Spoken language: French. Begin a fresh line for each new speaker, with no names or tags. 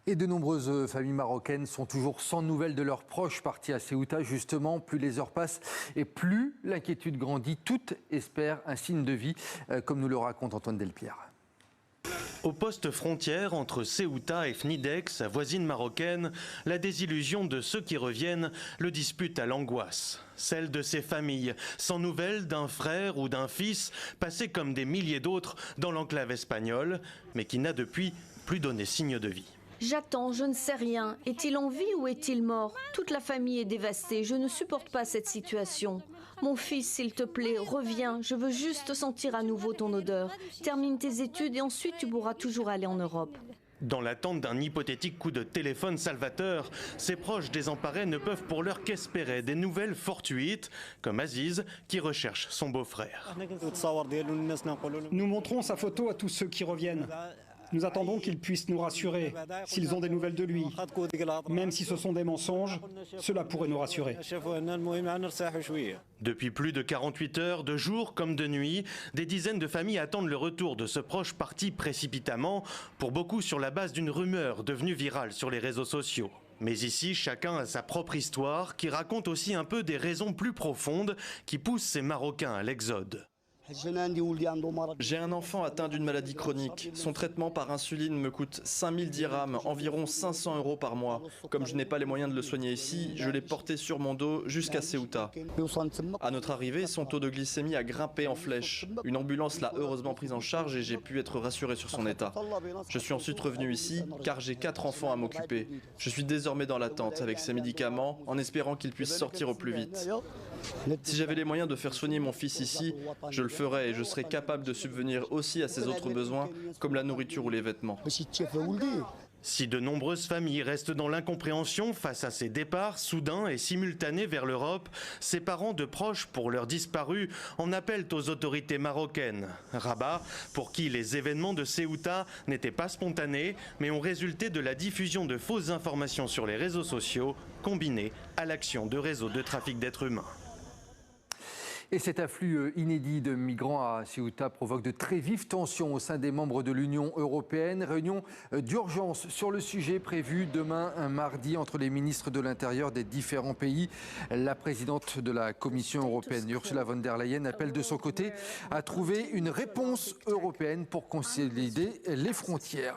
Et de nombreuses familles marocaines sont toujours sans nouvelles de leurs proches partis à Ceuta. Justement, plus les heures passent et plus l'inquiétude grandit. Toutes espèrent un signe de vie, comme nous le raconte Antoine Delpierre.
Au poste frontière entre Ceuta et Fnidec, sa voisine marocaine, la désillusion de ceux qui reviennent le dispute à l'angoisse. Celle de ces familles, sans nouvelles d'un frère ou d'un fils, passés comme des milliers d'autres dans l'enclave espagnole, mais qui n'a depuis plus donné signe de vie.
J'attends, je ne sais rien. Est-il en vie ou est-il mort? Toute la famille est dévastée, je ne supporte pas cette situation. Mon fils, s'il te plaît, reviens, je veux juste sentir à nouveau ton odeur. Termine tes études et ensuite tu pourras toujours aller en Europe.
Dans l'attente d'un hypothétique coup de téléphone salvateur, ses proches désemparés ne peuvent pour l'heure qu'espérer des nouvelles fortuites, comme Aziz qui recherche son beau-frère.
Nous montrons sa photo à tous ceux qui reviennent. Nous attendons qu'ils puissent nous rassurer, s'ils ont des nouvelles de lui. Même si ce sont des mensonges, cela pourrait nous rassurer.
Depuis plus de 48 heures, de jour comme de nuit, des dizaines de familles attendent le retour de ce proche parti précipitamment, pour beaucoup sur la base d'une rumeur devenue virale sur les réseaux sociaux. Mais ici, chacun a sa propre histoire qui raconte aussi un peu des raisons plus profondes qui poussent ces Marocains à l'exode.
J'ai un enfant atteint d'une maladie chronique. Son traitement par insuline me coûte 5000 dirhams, environ 500 € par mois. Comme je n'ai pas les moyens de le soigner ici, je l'ai porté sur mon dos jusqu'à Ceuta. À notre arrivée, son taux de glycémie a grimpé en flèche. Une ambulance l'a heureusement prise en charge et j'ai pu être rassuré sur son état. Je suis ensuite revenu ici car j'ai 4 enfants à m'occuper. Je suis désormais dans l'attente avec ces médicaments en espérant qu'il puisse sortir au plus vite. Si j'avais les moyens de faire soigner mon fils ici, je le ferais et je serais capable de subvenir aussi à ses autres besoins comme la nourriture ou les vêtements.
Si de nombreuses familles restent dans l'incompréhension face à ces départs soudains et simultanés vers l'Europe, ces parents de proches pour leurs disparus en appellent aux autorités marocaines. Rabat, pour qui les événements de Ceuta n'étaient pas spontanés, mais ont résulté de la diffusion de fausses informations sur les réseaux sociaux, combinées à l'action de réseaux de trafic d'êtres humains.
Et cet afflux inédit de migrants à Ceuta provoque de très vives tensions au sein des membres de l'Union européenne. Réunion d'urgence sur le sujet prévue demain, un mardi, entre les ministres de l'Intérieur des différents pays. La présidente de la Commission européenne, Ursula von der Leyen, appelle de son côté à trouver une réponse européenne pour consolider les frontières.